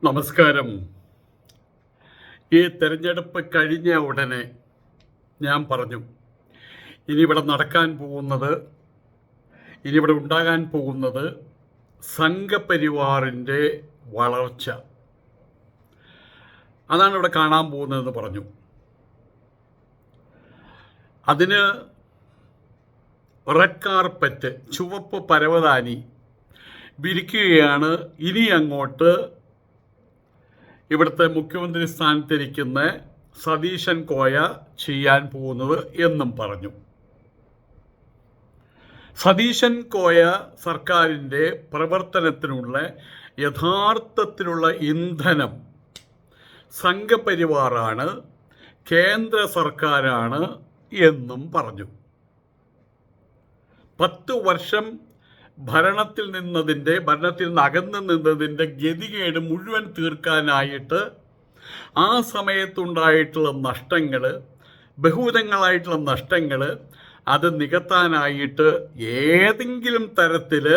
നമസ്കാരം. ഈ തെരഞ്ഞെടുപ്പ് കഴിഞ്ഞ ഉടനെ ഞാൻ പറഞ്ഞു, ഇനിയിവിടെ നടക്കാൻ പോകുന്നത്, ഇനിയിവിടെ ഉണ്ടാകാൻ പോകുന്നത് സംഘപരിവാറിൻ്റെ വളർച്ച, അതാണ് ഇവിടെ കാണാൻ പോകുന്നതെന്ന് പറഞ്ഞു. അതിന് റെഡ് കാർപ്പറ്റ്, ചുവപ്പ് പരവതാനി വിരിക്കുകയാണ് ഇനി അങ്ങോട്ട് ഇവിടുത്തെ മുഖ്യമന്ത്രി സ്ഥാനത്തിരിക്കുന്ന സതീശൻ കോയ ചെയ്യാൻ പോകുന്നത് എന്നും പറഞ്ഞു. സതീശൻ കോയ സർക്കാരിൻ്റെ പ്രവർത്തനത്തിനുള്ള യഥാർത്ഥത്തിലുള്ള ഇന്ധനം സംഘപരിവാറാണ്, കേന്ദ്ര സർക്കാരാണ് എന്നും പറഞ്ഞു. 10 വർഷം ഭരണത്തിൽ നിന്ന് അകന്നു നിന്നതിൻ്റെ ഗതികേട് മുഴുവൻ തീർക്കാനായിട്ട് ആ സമയത്തുണ്ടായിട്ടുള്ള നഷ്ടങ്ങൾ, ബഹുവിധങ്ങളായിട്ടുള്ള നഷ്ടങ്ങൾ, അത് നികത്താനായിട്ട് ഏതെങ്കിലും തരത്തിൽ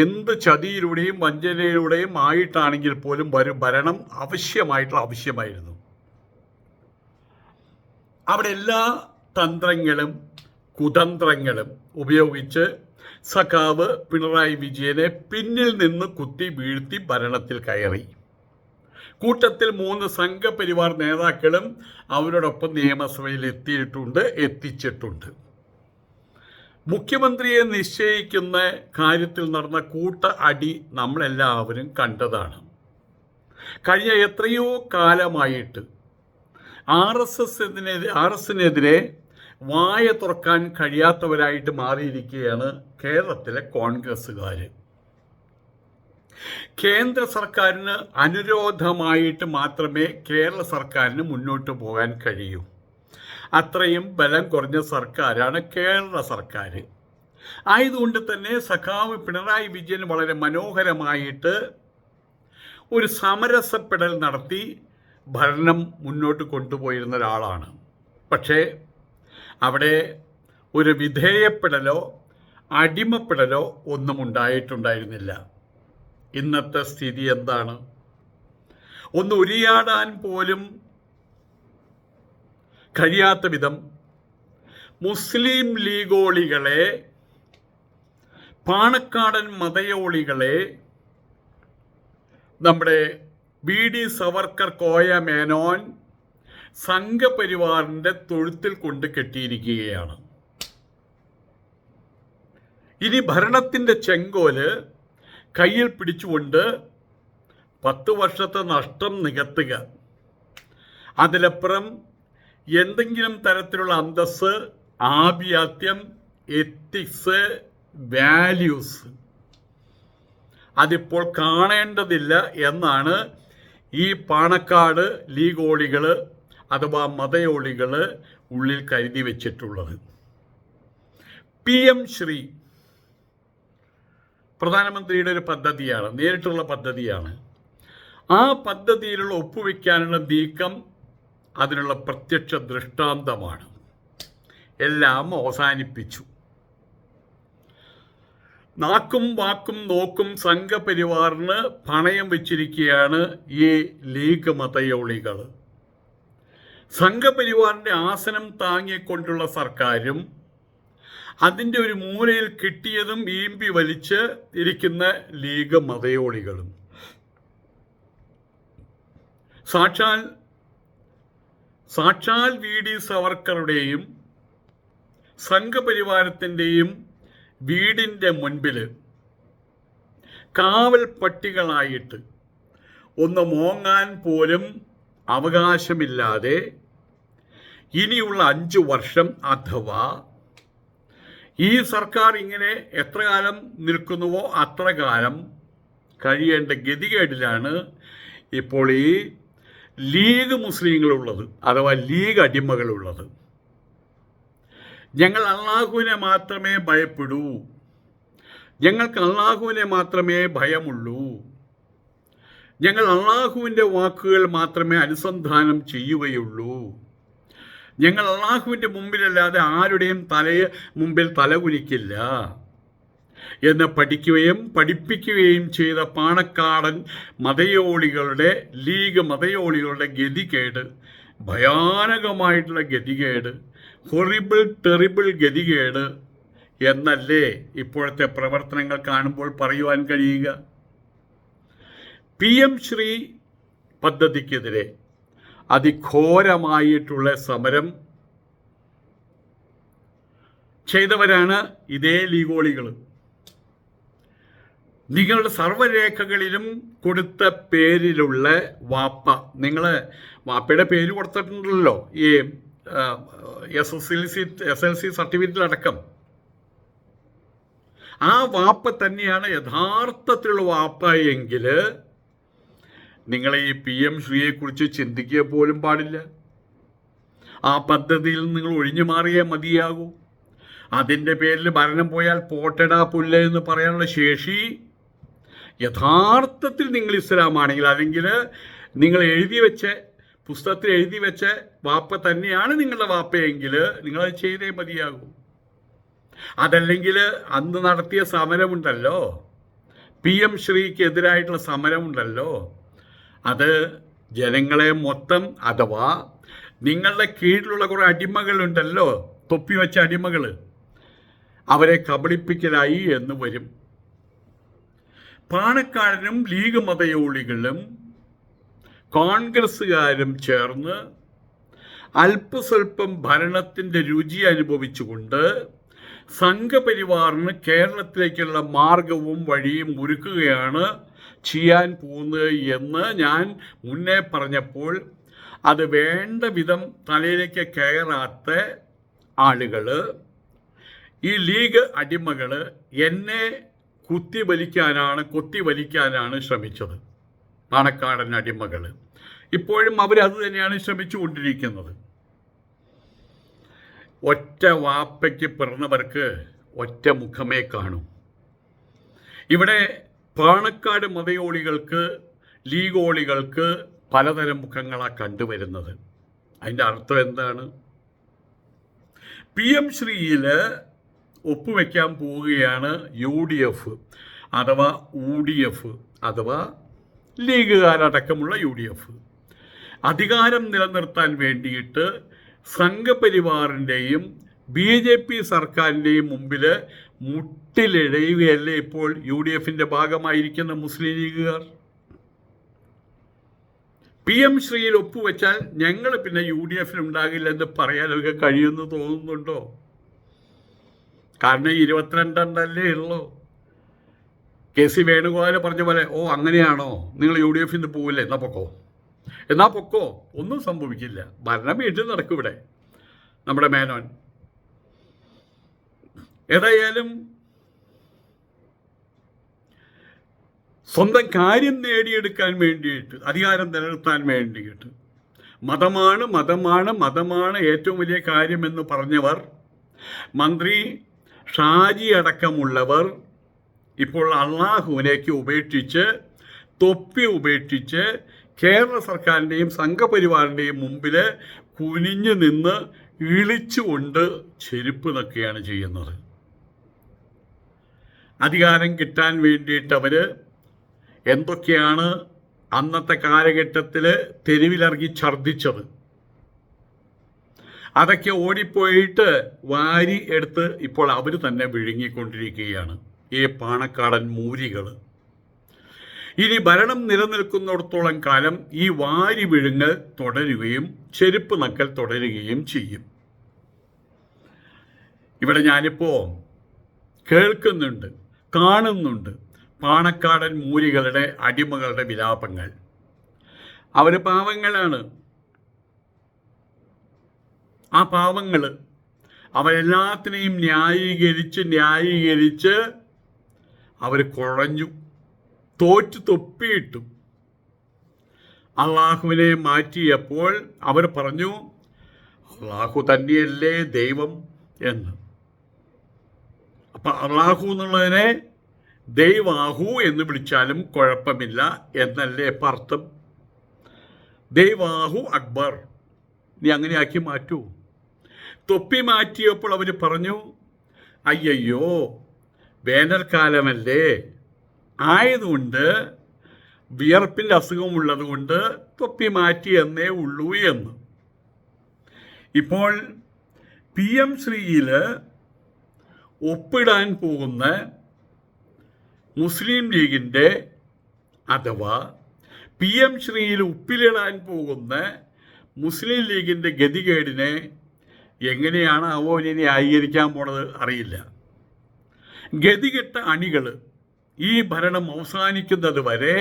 എന്ത് ചതിയിലൂടെയും വഞ്ചനയിലൂടെയും ആയിട്ടാണെങ്കിൽ പോലും ഭരണം ആവശ്യമായിരുന്നു. അവിടെ എല്ലാ തന്ത്രങ്ങളും കുതന്ത്രങ്ങളും ഉപയോഗിച്ച് സഖാവ് പിണറായി വിജയനെ പിന്നിൽ നിന്ന് കുത്തി വീഴ്ത്തി ഭരണത്തിൽ കയറി. കൂട്ടത്തിൽ 3 സംഘപരിവാർ നേതാക്കളും അവരോടൊപ്പം നിയമസഭയിൽ എത്തിച്ചിട്ടുണ്ട്. മുഖ്യമന്ത്രിയെ നിശ്ചയിക്കുന്ന കാര്യത്തിൽ നടന്ന കൂട്ട അടി നമ്മളെല്ലാവരും കണ്ടതാണ്. കഴിഞ്ഞ എത്രയോ കാലമായിട്ട് ആർ എസിനെതിരെ വായ തുറക്കാൻ കഴിയാത്തവരായിട്ട് മാറിയിരിക്കുകയാണ് കേരളത്തിലെ കോൺഗ്രസ്സുകാർ. കേന്ദ്ര സർക്കാരിന് അനുരോധമായിട്ട് മാത്രമേ കേരള സർക്കാരിന് മുന്നോട്ട് പോകാൻ കഴിയൂ. അത്രയും ബലം കുറഞ്ഞ സർക്കാരാണ് കേരള സർക്കാർ. ആയതുകൊണ്ട് തന്നെ സഖാവ് പിണറായി വിജയൻ വളരെ മനോഹരമായിട്ട് ഒരു സമരസപ്പെടൽ നടത്തി ഭരണം മുന്നോട്ട് കൊണ്ടുപോയിരുന്ന ഒരാളാണ്. പക്ഷേ അവിടെ ഒരു വിധേയപ്പെടലോ അടിമപ്പെടലോ ഒന്നും ഉണ്ടായിട്ടുണ്ടായിരുന്നില്ല. ഇന്നത്തെ സ്ഥിതി എന്താണ്? ഒന്ന് ഉരിയാടാൻ പോലും കഴിയാത്ത വിധം മുസ്ലിം ലീഗോളികളെ, പാണക്കാടൻ മതയോളികളെ നമ്മുടെ BD സവർക്കർ, കോയ മേനോൻ സംഘപരിവാറിൻ്റെ തൊഴുത്തിൽ കൊണ്ട് കെട്ടിയിരിക്കുകയാണ്. ഇനി ഭരണത്തിൻ്റെ ചെങ്കോല് കയ്യിൽ പിടിച്ചുകൊണ്ട് 10 വർഷത്തെ നഷ്ടം നികത്തുക, അതിലപ്പുറം എന്തെങ്കിലും തരത്തിലുള്ള അന്തസ്സ്, ആഭിജാത്യം, എത്തിക്സ്, വാല്യൂസ് അതിപ്പോൾ കാണേണ്ടതില്ല എന്നാണ് ഈ പാണക്കാട് ലീഗോളികൾ അഥവാ മതയോളികൾ ഉള്ളിൽ കരുതി വെച്ചിട്ടുള്ളത്. PM ശ്രീ പ്രധാനമന്ത്രിയുടെ ഒരു പദ്ധതിയാണ്, നേരിട്ടുള്ള പദ്ധതിയാണ്. ആ പദ്ധതിയിലുള്ള ഒപ്പുവെക്കാനുള്ള നീക്കം അതിനുള്ള പ്രത്യക്ഷ ദൃഷ്ടാന്തമാണ്. എല്ലാം അവസാനിപ്പിച്ചു. നാക്കും വാക്കും നോക്കും സംഘപരിവാറിന് പണയം വെച്ചിരിക്കുകയാണ് ഈ ലീഗ് മതയോളികൾ. സംഘപരിവാറിൻ്റെ ആസനം താങ്ങിക്കൊണ്ടുള്ള സർക്കാരും അതിൻ്റെ ഒരു മൂലയിൽ കിട്ടിയതും ഈമ്പി വലിച്ച് ഇരിക്കുന്ന ലീഗ് മതയോളികളും. സാക്ഷാൽ VD സവർക്കറുടെയും സംഘപരിവാരത്തിൻ്റെയും വീടിൻ്റെ മുൻപിൽ കാവൽ പട്ടികളായിട്ട് ഒന്ന് മോങ്ങാൻ പോലും അവകാശമില്ലാതെ ഇനിയുള്ള 5 വർഷം അഥവാ ഈ സർക്കാർ ഇങ്ങനെ എത്ര കാലം നിൽക്കുന്നുവോ അത്ര കാലം കഴിയേണ്ട ഗതികേടിലാണ് ഇപ്പോൾ ഈ ലീഗ് മുസ്ലിങ്ങളുള്ളത്, അഥവാ ലീഗ് അടിമകളുള്ളത്. ഞങ്ങൾ അള്ളാഹുവിനെ മാത്രമേ ഭയപ്പെടൂ, ഞങ്ങൾക്ക് അള്ളാഹുവിനെ മാത്രമേ ഭയമുള്ളൂ, ഞങ്ങൾ അള്ളാഹുവിൻ്റെ വാക്കുകൾ മാത്രമേ അനുസന്ധാനം ചെയ്യുകയുള്ളൂ, ഞങ്ങൾ അള്ളാഹുവിൻ്റെ മുമ്പിലല്ലാതെ ആരുടെയും മുമ്പിൽ തലകുനിക്കില്ല, എന്ന് പഠിക്കുകയും പഠിപ്പിക്കുകയും ചെയ്ത പാണക്കാടൻ ലീഗ് മതയോളികളുടെ ഗതികേട്, ഭയാനകമായിട്ടുള്ള ഗതികേട്, ഹൊറിബിൾ ടെറിബിൾ ഗതികേട് എന്നല്ലേ ഇപ്പോഴത്തെ പ്രവർത്തനങ്ങൾ കാണുമ്പോൾ പറയുവാൻ കഴിയുക. PM ശ്രീ പദ്ധതിക്കെതിരെ അതിഘോരമായിട്ടുള്ള സമരം ചെയ്തവരാണ് ഇതേ ലീഗോളികൾ. നിങ്ങളുടെ സർവ്വരേഖകളിലും കൊടുത്ത പേരിലുള്ള വാപ്പ, നിങ്ങൾ വാപ്പയുടെ പേര് കൊടുത്തിട്ടുണ്ടല്ലോ ഈ SSLC സർട്ടിഫിക്കറ്റിലടക്കം. ആ വാപ്പ തന്നെയാണ് യഥാർത്ഥത്തിലുള്ള വാപ്പ എങ്കിൽ നിങ്ങൾ ഈ PM ശ്രീയെക്കുറിച്ച് ചിന്തിക്കുക പോലും പാടില്ല. ആ പദ്ധതിയിൽ നിങ്ങൾ ഒഴിഞ്ഞു മാറിയേ മതിയാകൂ. അതിൻ്റെ പേരിൽ ഭരണം പോയാൽ പോട്ടടാ പുല്ല എന്ന് പറയാനുള്ള ശേഷി യഥാർത്ഥത്തിൽ നിങ്ങൾ ഇസ്ലാമാണെങ്കിൽ, അല്ലെങ്കിൽ നിങ്ങൾ പുസ്തകത്തിൽ എഴുതി വെച്ച വാപ്പ തന്നെയാണ് നിങ്ങളുടെ വാപ്പയെങ്കിൽ നിങ്ങളത് ചെയ്തേ മതിയാകൂ. അതല്ലെങ്കിൽ അന്ന് നടത്തിയ സമരമുണ്ടല്ലോ, PM ശ്രീക്കെതിരായിട്ടുള്ള സമരമുണ്ടല്ലോ, അത് ജനങ്ങളെ മൊത്തം, അഥവാ നിങ്ങളുടെ കീഴിലുള്ള കുറേ അടിമകളുണ്ടല്ലോ, തൊപ്പി വെച്ച അടിമകൾ, അവരെ കബളിപ്പിക്കലായി എന്ന് വരും. പാണക്കാടനും ലീഗ് മതയോളികളും കോൺഗ്രസ്സുകാരും ചേർന്ന് അല്പസ്വല്പം ഭരണത്തിൻ്റെ രുചി അനുഭവിച്ചുകൊണ്ട് സംഘപരിവാറിന് കേരളത്തിലേക്കുള്ള മാർഗവും വഴിയും ഒരുക്കുകയാണ് ചെയ്യാൻ പോകുന്നത് എന്ന് ഞാൻ മുന്നേ പറഞ്ഞപ്പോൾ അത് വേണ്ട വിധം തലയിലേക്ക് കയറാത്ത ആളുകൾ, ഈ ലീഗ് അടിമകൾ എന്നെ കൊത്തിവലിക്കാനാണ് ശ്രമിച്ചത്. പാണക്കാടൻ അടിമകൾ ഇപ്പോഴും അവരത് തന്നെയാണ് ശ്രമിച്ചുകൊണ്ടിരിക്കുന്നത്. ഒറ്റ വാപ്പയ്ക്ക് പിറന്നവർക്ക് ഒറ്റ മുഖമേ കാണൂ. ഇവിടെ പാണക്കാട് മതയോളികൾക്ക്, ലീഗോളികൾക്ക് പലതരം മുഖങ്ങളാണ് കണ്ടുവരുന്നത്. അതിൻ്റെ അർത്ഥം എന്താണ്? PM ശ്രീയിൽ ഒപ്പുവെക്കാൻ പോവുകയാണ് UDF അഥവാ UDF അഥവാ ലീഗുകാരടക്കമുള്ള UDF. അധികാരം നിലനിർത്താൻ വേണ്ടിയിട്ട് സംഘപരിവാറിൻ്റെയും BJP സർക്കാരിൻ്റെയും മുമ്പിൽ മുട്ടിലിഴയുകയല്ലേ ഇപ്പോൾ UDFൻ്റെ ഭാഗമായിരിക്കുന്ന മുസ്ലിം ലീഗുകാർ. PM ശ്രീയിൽ ഒപ്പുവെച്ചാൽ ഞങ്ങൾ പിന്നെ UDFൽ ഉണ്ടാകില്ലെന്ന് പറയാനൊക്കെ കഴിയുമെന്ന് തോന്നുന്നുണ്ടോ? കാരണം 22 ഉള്ളൂ. KC വേണുഗോപാൽ പറഞ്ഞ പോലെ, ഓ അങ്ങനെയാണോ, നിങ്ങൾ UDFൽ നിന്ന് പോവില്ലേ, എന്നാ പൊക്കോ, ഒന്നും സംഭവിക്കില്ല, ഭരണം വീട്ടിൽ നടക്കും ഇവിടെ നമ്മുടെ മേനോൻ. ഏതായാലും സ്വന്തം കാര്യം നേടിയെടുക്കാൻ വേണ്ടിയിട്ട്, അധികാരം നിലനിർത്താൻ വേണ്ടിയിട്ട് മതമാണ് ഏറ്റവും വലിയ കാര്യമെന്ന് പറഞ്ഞവർ, മന്ത്രി ഷാജി അടക്കമുള്ളവർ ഇപ്പോൾ അള്ളാഹുവിനേക്ക് തൊപ്പി ഉപേക്ഷിച്ച് കേരള സർക്കാരിൻ്റെയും സംഘപരിവാറിൻ്റെയും മുമ്പിൽ കുനിഞ്ഞു നിന്ന് ഇളിച്ചുകൊണ്ട് ചെരുപ്പ് നക്കുകയാണ് ചെയ്യുന്നത്. അധികാരം കിട്ടാൻ വേണ്ടിയിട്ട് അവർ എന്തൊക്കെയാണ് അന്നത്തെ കാലഘട്ടത്തിൽ തെരുവിലിറങ്ങി ഛർദ്ദിച്ചത്, അതൊക്കെ ഓടിപ്പോയിട്ട് വാരി എടുത്ത് ഇപ്പോൾ അവർ തന്നെ വിഴുങ്ങിക്കൊണ്ടിരിക്കുകയാണ് ഈ പാണക്കാടൻ മൂരികൾ. ഇനി ഭരണം നിലനിൽക്കുന്നിടത്തോളം കാലം ഈ വാരി വിഴുങ്ങൽ തുടരുകയും ചെരുപ്പ് നക്കൽ തുടരുകയും ചെയ്യും. ഇവിടെ ഞാനിപ്പോൾ കേൾക്കുന്നുണ്ട്, കാണുന്നുണ്ട് പാണക്കാടൻ മൂരികളുടെ അടിമകളുടെ വിലാപങ്ങൾ. അവർ പാവങ്ങളാണ്. ആ പാവങ്ങൾ അവരെല്ലാത്തിനെയും ന്യായീകരിച്ച് അവർ കുഴഞ്ഞു, തൊപ്പിയിട്ടു. അള്ളാഹുവിനെ മാറ്റിയപ്പോൾ അവർ പറഞ്ഞു അള്ളാഹു തന്നെയല്ലേ ദൈവം എന്ന്. അപ്പം അള്ളാഹു എന്നുള്ളതിനെ ദൈവാഹു എന്ന് വിളിച്ചാലും കുഴപ്പമില്ല എന്നല്ലേ അർത്ഥം. ദൈവാഹു അക്ബർ, നീ അങ്ങനെയാക്കി മാറ്റൂ. തൊപ്പി മാറ്റിയപ്പോൾ അവർ പറഞ്ഞു അയ്യോ വേനൽക്കാലമല്ലേ, ആയതുകൊണ്ട് വിയർപ്പിൻ്റെ അസുഖമുള്ളത് കൊണ്ട് തൊപ്പി മാറ്റി എന്നേ ഉള്ളൂ എന്ന്. ഇപ്പോൾ PM ശ്രീയിൽ ഒപ്പിടാൻ പോകുന്ന മുസ്ലിം ലീഗിൻ്റെ അഥവാ PM ശ്രീയിൽ ഒപ്പിലിടാൻ പോകുന്ന മുസ്ലിം ലീഗിൻ്റെ ഗതികേടിനെ എങ്ങനെയാണ് അവ ഇനി ന്യായീകരിക്കാൻ പോണത് അറിയില്ല. ഗതികെട്ട അണികൾ ഈ ഭരണം അവസാനിക്കുന്നത് വരെ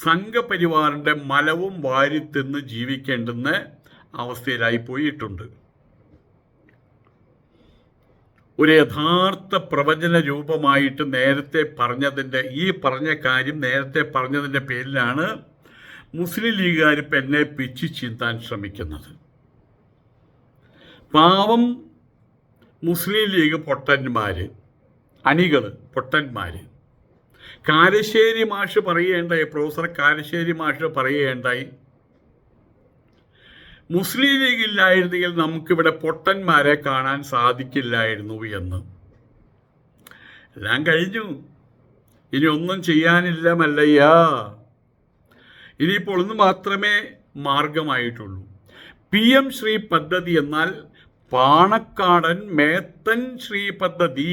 സംഘപരിവാറിൻ്റെ മലവും വാരിത്തിന്ന് ജീവിക്കേണ്ടുന്ന അവസ്ഥയിലായി പോയിട്ടുണ്ട്. ഒരു യഥാർത്ഥ പ്രവചന രൂപമായിട്ട് നേരത്തെ പറഞ്ഞതിൻ്റെ ഈ പറഞ്ഞ കാര്യം നേരത്തെ പറഞ്ഞതിൻ്റെ പേരിലാണ് മുസ്ലിം ലീഗുകാർ ഇപ്പം എന്നെ പിച്ച് ചീന്താൻ ശ്രമിക്കുന്നത്. പാവം മുസ്ലിം ലീഗ് പൊട്ടന്മാർ, അണികൾ പൊട്ടന്മാർ. കാരശ്ശേരി മാഷ് പറയുകയുണ്ടായി, പ്രൊഫസർ കാരശ്ശേരി മാഷ് പറയുകയുണ്ടായി, മുസ്ലിം ലീഗ് ഇല്ലായിരുന്നെങ്കിൽ നമുക്കിവിടെ പൊട്ടന്മാരെ കാണാൻ സാധിക്കില്ലായിരുന്നു എന്ന്. എല്ലാം കഴിഞ്ഞു, ഇനി ഒന്നും ചെയ്യാനില്ല മല്ലയ്യ. ഇനിയിപ്പോൾ ഒന്ന് മാത്രമേ മാർഗമായിട്ടുള്ളൂ. PM ശ്രീ പദ്ധതി എന്നാൽ പാണക്കാടൻ മേത്തൻ ശ്രീ പദ്ധതി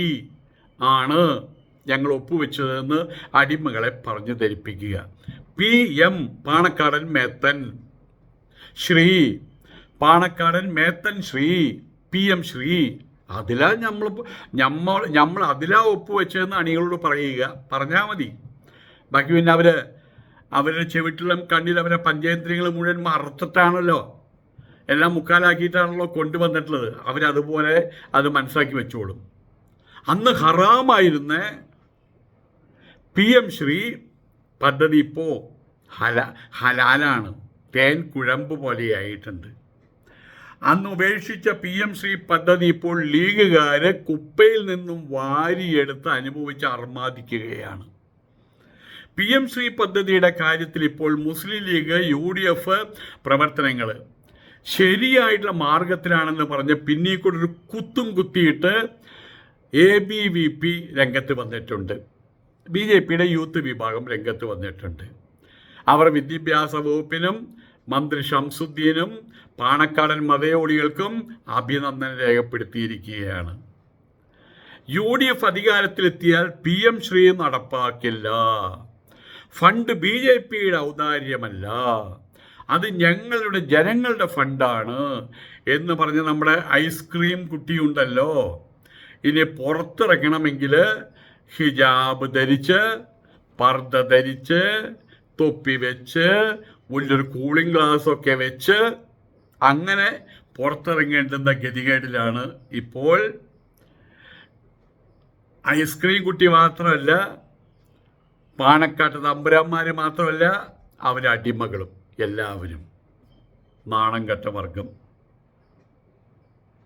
ആണ് ഞങ്ങൾ ഒപ്പുവെച്ചതെന്ന് അടിമകളെ പറഞ്ഞു ധരിപ്പിക്കുക. PM പാണക്കാടൻ മേത്തൻ ശ്രീ, പാണക്കാടൻ മേത്തൻ ശ്രീ, PM ശ്രീ, അതിലാ നമ്മൾ അതിലാ ഒപ്പുവെച്ചതെന്ന് അണികളോട് പറഞ്ഞാൽ മതി. ബാക്കി പിന്നെ അവരുടെ ചെവിട്ടിലും കണ്ണിൽ അവരെ പഞ്ചേന്ദ്രിയങ്ങൾ മുഴുവൻ മറത്തിട്ടാണല്ലോ, എല്ലാം മുക്കാലാക്കിയിട്ടാണല്ലോ കൊണ്ടുവന്നിട്ടുള്ളത്. അവരതുപോലെ അത് മനസ്സിലാക്കി വെച്ചോളും. അന്ന് ഹറാമായിരുന്ന PM ശ്രീ പദ്ധതി ഇപ്പോൾ ഹലാലാണ്, തേൻ കുഴമ്പ് പോലെയായിട്ടുണ്ട്. അന്ന് ഉപേക്ഷിച്ച PM ശ്രീ പദ്ധതി ഇപ്പോൾ ലീഗുകാർ കുപ്പയിൽ നിന്നും വാരിയെടുത്ത് അനുഭവിച്ച് അർമാദിക്കുകയാണ്. PM ശ്രീ പദ്ധതിയുടെ കാര്യത്തിൽ ഇപ്പോൾ മുസ്ലിം ലീഗ് UDF പ്രവർത്തനങ്ങൾ ശരിയായിട്ടുള്ള മാർഗത്തിലാണെന്ന് പറഞ്ഞ് പിന്നീക്കൊരു കുത്തും കുത്തിയിട്ട് ABVP രംഗത്ത് വന്നിട്ടുണ്ട്. BJPയുടെ യൂത്ത് വിഭാഗം രംഗത്ത് വന്നിട്ടുണ്ട്. അവർ വിദ്യാഭ്യാസ വകുപ്പിനും മന്ത്രി ഷംസുദ്ദീനും പാണക്കാടൻ മതയോളികൾക്കും അഭിനന്ദനം രേഖപ്പെടുത്തിയിരിക്കുകയാണ്. UDF അധികാരത്തിലെത്തിയാൽ PM ശ്രീ നടപ്പാക്കില്ല. ഫണ്ട് BJPയുടെ ഔദാര്യമല്ല, അത് ഞങ്ങളുടെ ജനങ്ങളുടെ ഫണ്ടാണ് എന്ന് പറഞ്ഞ് നമ്മുടെ ഐസ്ക്രീം കുട്ടിയുണ്ടല്ലോ, ഇനി പുറത്തിറങ്ങണമെങ്കിൽ ഹിജാബ് ധരിച്ച്, പർദ്ദ ധരിച്ച്, തൊപ്പി വെച്ച്, വലിയൊരു കൂളിംഗ് ഗ്ലാസ്സൊക്കെ വെച്ച് അങ്ങനെ പുറത്തിറങ്ങേണ്ടുന്ന ഗതികേടിലാണ് ഇപ്പോൾ. ഐസ്ക്രീം കുട്ടി മാത്രമല്ല, പാണക്കാട്ട് തമ്പുരാന്മാർ മാത്രമല്ല, അവരടിമകളും എല്ലാവരും നാണം കെട്ട വർഗം.